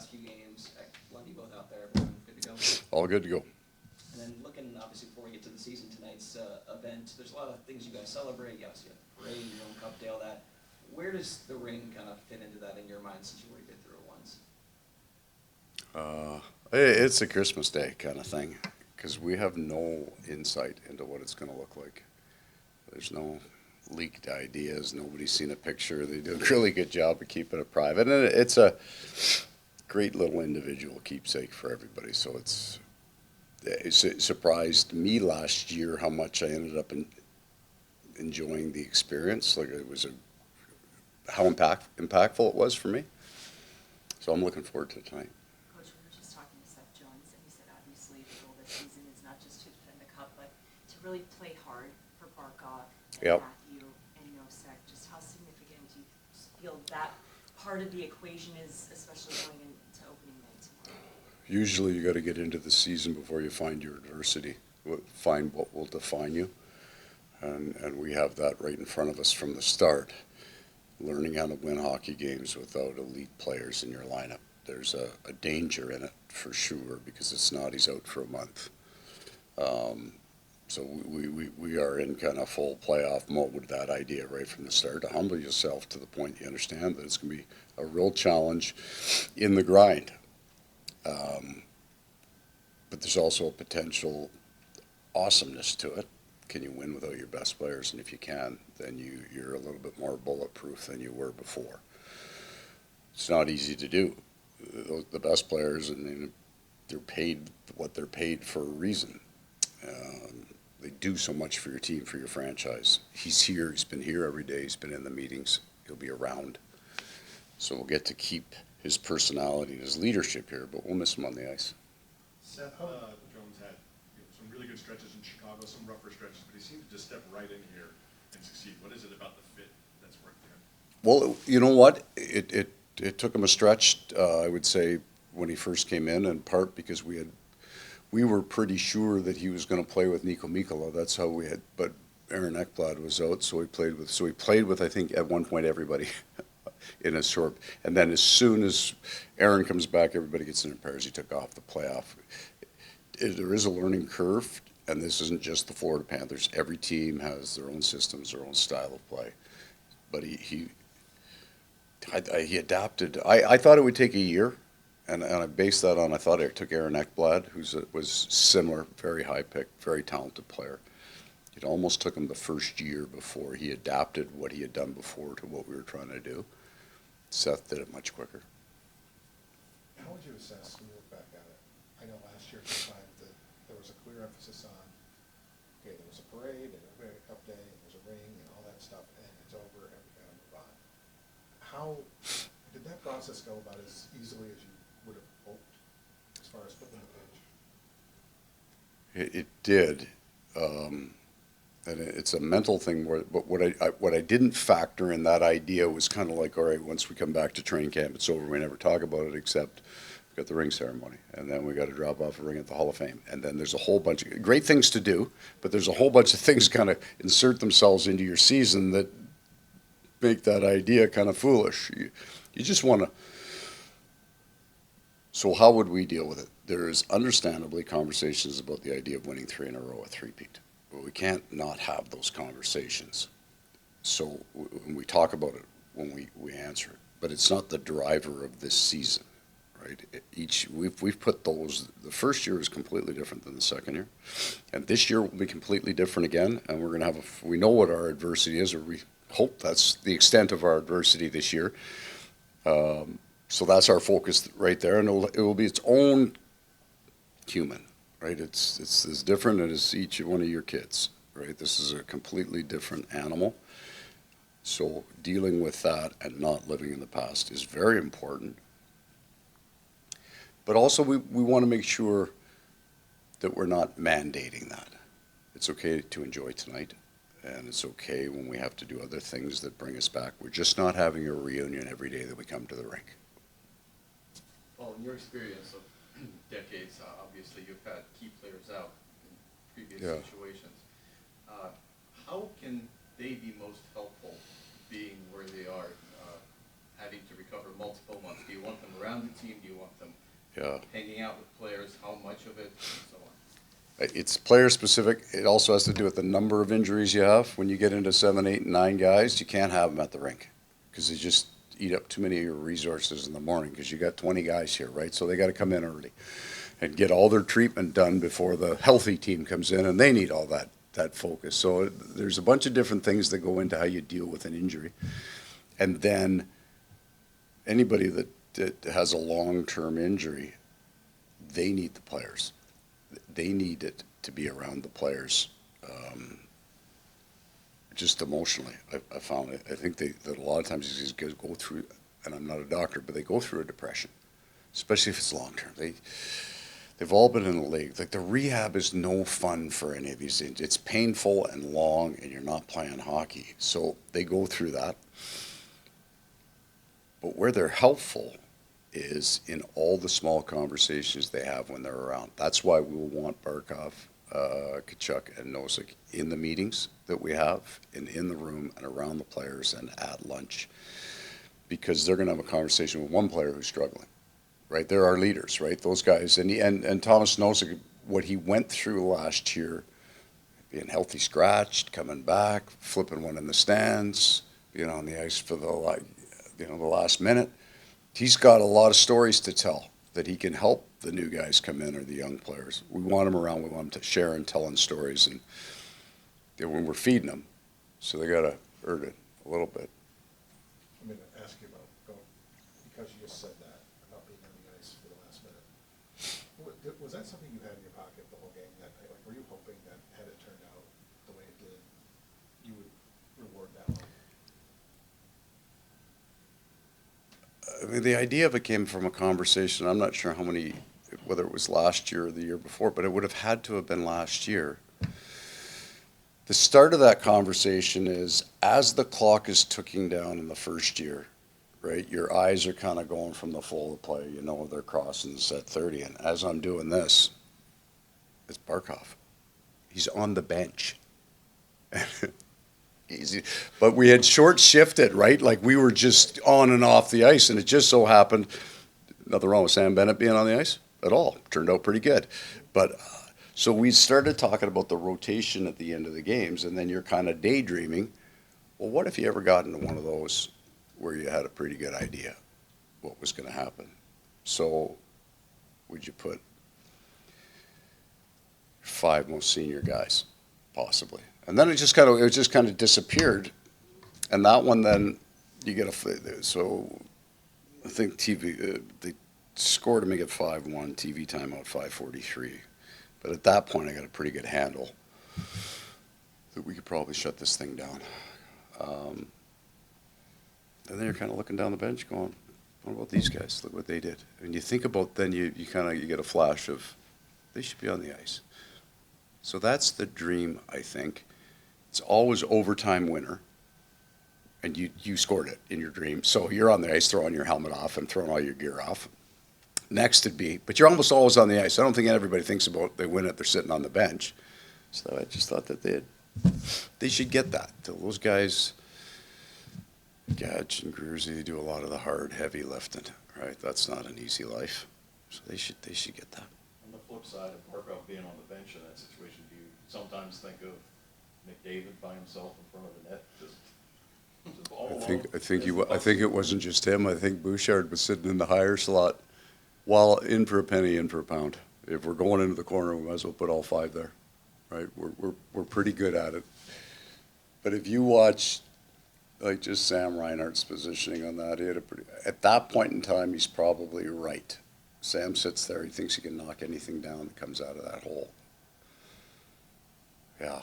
last few games. Lundy both out there, everyone good to go? All good to go. And then looking, obviously, before we get to the season, tonight's event, there's a lot of things you guys celebrate. You obviously have the parade, your own cup day, all that. Where does the ring kind of fit into that in your mind since you've already been through it once? It's a Christmas Day kind of thing because we have no insight into what it's going to look like. There's no leaked ideas. Nobody's seen a picture. They do a really good job of keeping it private. And it's a great little individual keepsake for everybody. So it surprised me last year how much I ended up enjoying the experience. Like it was how impactful it was for me. So I'm looking forward to tonight. Coach, we were just talking to Seth Jones, and he said obviously the goal this season is not just to defend the cup, but to really play hard for Barkov and Yep. Matthew and Nosek. Just how significant do you feel that part of the equation is, especially going into opening night tomorrow? Usually you got to get into the season before you find your adversity, find what will define you. And we have that right in front of us from the start. Learning how to win hockey games without elite players in your lineup. There's a danger in it for sure because it's not he's out for a month. So we are in kind of full playoff mode with that idea right from the start. To humble yourself to the point you understand that it's going to be a real challenge in the grind. But there's also a potential awesomeness to it. Can you win without your best players? And if you can, then you're a little bit more bulletproof than you were before. It's not easy to do. The best players, I mean, they're paid what they're paid for a reason. They do so much for your team, for your franchise. He's here. He's been here every day. He's been in the meetings. He'll be around. So we'll get to keep his personality and his leadership here, but we'll miss him on the ice. Seth Jones had some really good stretches in Chicago, some rougher stretches, but he seemed to just step right in here and succeed. What is it about the fit that's worked for him? Well, you know what? It took him a stretch, I would say, when he first came in part because we were pretty sure that he was going to play with Nico Mikkola. That's how we had, but Aaron Ekblad was out, so he played with I think at one point everybody in a short, and then as soon as Aaron comes back, everybody gets in their pairs. He took off the playoff. There is a learning curve, and this isn't just the Florida Panthers. Every team has their own systems, their own style of play. But he adapted. I thought it would take a year, and I based that on I thought it took Aaron Ekblad, was similar, very high pick, very talented player. It almost took him the first year before he adapted what he had done before to what we were trying to do. Seth did it much quicker. How would you assess when you look back at it? I know last year at the time that there was a clear emphasis on, okay, there was a parade and a cup day and there's a ring and all that stuff and it's over and we gotta move on. How did that process go about as easily as you would have hoped as far as flipping the page? It did. And it's a mental thing. But what I didn't factor in that idea was kind of like, all right, once we come back to training camp, it's over. We never talk about it except we've got the ring ceremony, and then we got to drop off a ring at the Hall of Fame, and then there's a whole bunch of great things to do, but there's a whole bunch of things kind of insert themselves into your season that make that idea kind of foolish. You just want to. So how would we deal with it? There is understandably conversations about the idea of winning 3 in a row, a three-peat. But we can't not have those conversations. So when we talk about it, when we answer it, but it's not the driver of this season, right? We've put those. The first year is completely different than the second year, and this year will be completely different again. And we're going to have we know what our adversity is, or we hope that's the extent of our adversity this year. So that's our focus right there, and it will be its own human. Right, it's as different as each one of your kids. Right, this is a completely different animal. So dealing with that and not living in the past is very important. But also we want to make sure that we're not mandating that. It's okay to enjoy tonight, and it's okay when we have to do other things that bring us back. We're just not having a reunion every day that we come to the rink. Well, in your experience of decades, obviously you've had key players out in previous situations. How can they be most helpful being where they are, having to recover multiple months? Do you want them around the team? Do you want them Yeah. hanging out with players? How much of it, and so on? It's player specific. It also has to do with the number of injuries you have. When you get into 7, 8, and 9 guys, you can't have them at the rink because they just eat up too many of your resources in the morning because you got 20 guys here, right? So they got to come in early and get all their treatment done before the healthy team comes in, and they need all that focus. So there's a bunch of different things that go into how you deal with an injury. And then anybody that has a long-term injury, they need the players. They need it to be around the players, just emotionally. I found it. I think that a lot of times these guys go through, and I'm not a doctor, but they go through a depression, especially if it's long-term. They've all been in the league. Like, the rehab is no fun for any of these things. It's painful and long, and you're not playing hockey. So they go through that. But where they're helpful is in all the small conversations they have when they're around. That's why we'll want Barkov, Tkachuk, and Nosek in the meetings that we have, and in the room and around the players and at lunch, because they're going to have a conversation with one player who's struggling, right? They're our leaders, right? Those guys, and Thomas Nosek, what he went through last year, being healthy scratched, coming back, flipping one in the stands, being on the ice for the last minute. He's got a lot of stories to tell that he can help the new guys come in or the young players. We want them around. We want them to share and telling stories, and when we're feeding them, so they got to earn it a little bit. I'm going to ask you about, because you just said that, about being on the ice for the last minute. Was that something you had in your pocket the whole game that night? Like, were you hoping that had it turned out the way it did, you would reward that one? I mean, the idea of it came from a conversation. I'm not sure whether it was last year or the year before, but it would have had to have been last year. The start of that conversation is, as the clock is ticking down in the first year, right, your eyes are kind of going from the flow of play. You know they're crossing the set 30, and as I'm doing this, it's Barkov. He's on the bench. Easy. But we had short shifted, right? Like, we were just on and off the ice, and it just so happened, nothing wrong with Sam Bennett being on the ice at all. Turned out pretty good. But so we started talking about the rotation at the end of the games, and then you're kind of daydreaming. Well, what if you ever got into one of those where you had a pretty good idea what was going to happen? So would you put 5 most senior guys, possibly? And then it just kind of disappeared. And that one, then you get so I think they scored to make it 5-1, TV timeout 5:43. But at that point, I got a pretty good handle that we could probably shut this thing down. And then you're kind of looking down the bench going, what about these guys? Look what they did. And you think about, then you get a flash of, they should be on the ice. So that's the dream, I think. It's always overtime winner. And you scored it in your dream. So you're on the ice throwing your helmet off and throwing all your gear off. Next would be, but you're almost always on the ice. I don't think everybody thinks about they win it, they're sitting on the bench. So I just thought that they should get that. Those guys, Gadge and Gruersy, they do a lot of the hard, heavy lifting, right? That's not an easy life. So they should get that. On the flip side of Barkov being on the bench in that situation, do you sometimes think of McDavid by himself in front of the net? I think it wasn't just him. I think Bouchard was sitting in the higher slot. While in for a penny, in for a pound. If we're going into the corner, we might as well put all 5 there, right? We're pretty good at it. But if you watch, like, just Sam Reinhart's positioning on that, at that point in time, he's probably right. Sam sits there, he thinks he can knock anything down that comes out of that hole. Yeah,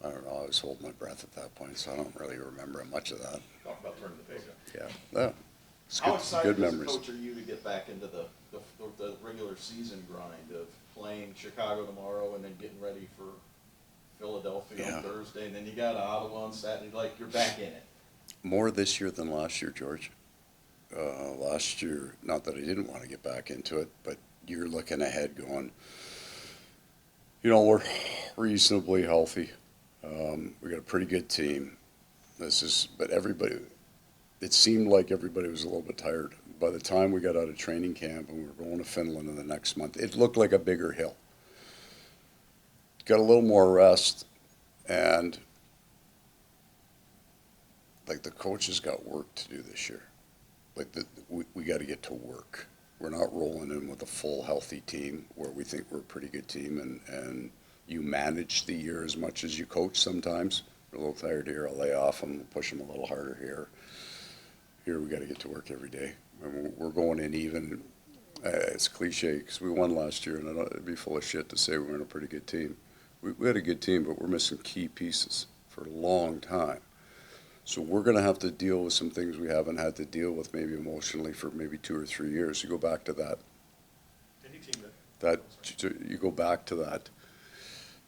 I don't know, I was holding my breath at that point, so I don't really remember much of that. Talk about turning the page. Yeah. It's How good excited as a memories. coach are you to get back into the regular season grind of playing Chicago tomorrow and then getting ready for Philadelphia on Thursday, and then you got Ottawa on Saturday, like, you're back in it? More this year than last year, George. Last year, not that I didn't want to get back into it, but you're looking ahead going, we're reasonably healthy. We got a pretty good team. But everybody, it seemed like everybody was a little bit tired. By the time we got out of training camp and we were going to Finland in the next month, it looked like a bigger hill. Got a little more rest, and like the coaches got work to do this year. Like we got to get to work. We're not rolling in with a full healthy team where we think we're a pretty good team, and you manage the year as much as you coach sometimes. We're a little tired here, I'll lay off them, push them a little harder here. Here we got to get to work every day. And we're going in even, it's cliche because we won last year, and it'd be full of shit to say we weren't a pretty good team. We had a good team, but we're missing key pieces for a long time. So we're going to have to deal with some things we haven't had to deal with maybe emotionally for maybe 2 or 3 years. You go back to that. Any team You go back to that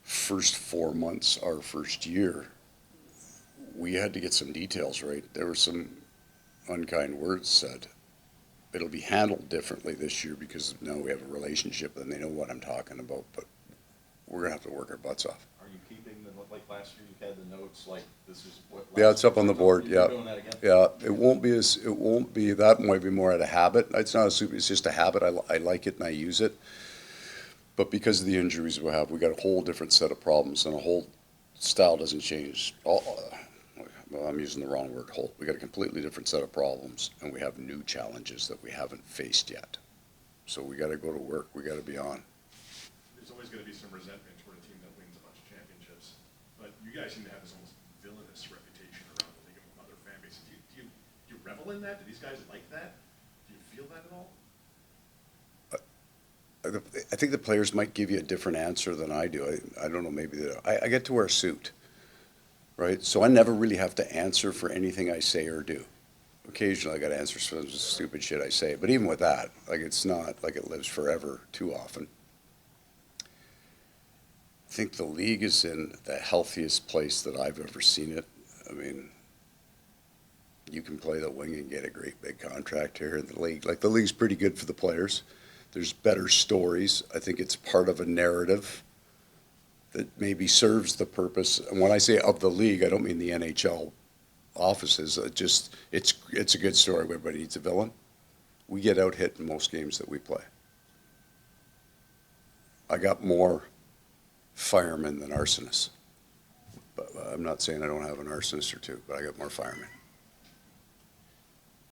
first 4 months, our first year. We had to get some details right. There were some unkind words said. It'll be handled differently this year because now we have a relationship and they know what I'm talking about. But we're going to have to work our butts off. Are you keeping the, like last year you had the notes, like this is what? Yeah, it's up on the board, You're yeah. doing that again? Yeah, it won't be, that might be more out of habit. It's not a super, it's just a habit. I like it and I use it. But because of the injuries we have, we got a whole different set of problems, and a whole style doesn't change. Well, I'm using the wrong word, whole. We got a completely different set of problems, and we have new challenges that we haven't faced yet. So we got to go to work. We got to be on. There's always going to be some resentment toward a team that wins a bunch of championships, but you guys seem to have this almost villainous reputation around the league among other fan bases. Do you revel in that? Do these guys like that? Do you feel that at all? I think the players might give you a different answer than I do. I don't know, maybe I get to wear a suit, right? So I never really have to answer for anything I say or do. Occasionally I got to answer for some stupid shit I say, but even with that, like it's not like it lives forever too often. I think the league is in the healthiest place that I've ever seen it. I mean, you can play the wing and get a great big contract here in the league. Like the league's pretty good for the players. There's better stories. I think it's part of a narrative that maybe serves the purpose. And when I say of the league, I don't mean the NHL offices. It's a good story. Everybody needs a villain. We get out hit in most games that we play. I got more firemen than arsonists. But I'm not saying I don't have an arsonist or two, but I got more firemen.